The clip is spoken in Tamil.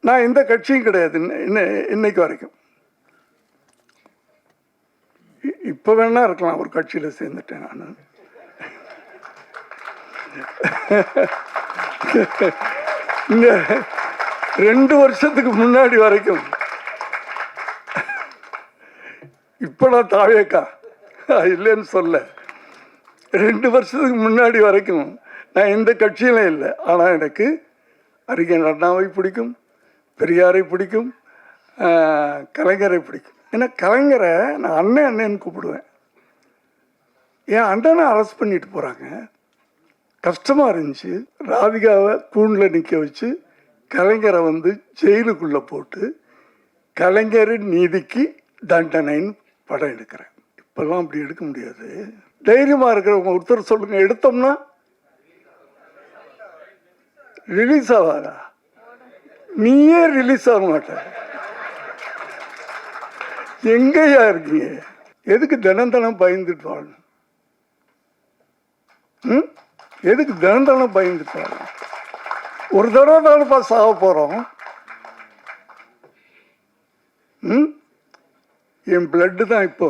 நான் எந்த கட்சியும் கிடையாது இன்னைக்கு வரைக்கும். இப்போ வேணா இருக்கலாம் ஒரு கட்சியில் சேர்ந்துட்டேன் நான். இந்த 2 வருஷத்துக்கு முன்னாடி வரைக்கும் இப்போ நான் தாவேக்கா இல்லைன்னு சொல்ல, 2 வருஷத்துக்கு முன்னாடி வரைக்கும் நான் எந்த கட்சியிலும் இல்லை. ஆனால் எனக்கு அறிஞர் அண்ணாவை பிடிக்கும், பெரியாரை பிடிக்கும், கலைஞரை பிடிக்கும். ஏன்னா கலைஞரை நான் அண்ணன்னு கூப்பிடுவேன். என் அண்ணனை அரெஸ்ட் பண்ணிட்டு போகிறாங்க, கஷ்டமாக இருந்துச்சு. ராதிகாவை கூண்டில் நிற்க வச்சு கலைஞரை ஜெயிலுக்குள்ளே போட்டு கலைஞரின் நீதிக்கு தண்டனைன்னு படம் எடுக்கிறேன். இப்போல்லாம் அப்படி எடுக்க முடியாது. தைரியமாக இருக்கிறவங்க ஒருத்தர் சொல்லுங்கள், எடுத்தோம்னா ரிலீஸ் ஆகாதா? நீயே ரிலீஸ் ஆக மாட்ட. எங்கேயா இருக்கீங்க? எதுக்கு தினம் பயந்துட்டு வாழணும்? எதுக்கு தினம் பயந்துட்டு வாழணும்? ஒரு தடவை தானப்பா சாக போகிறோம். என் பிளட்டு தான் இப்போ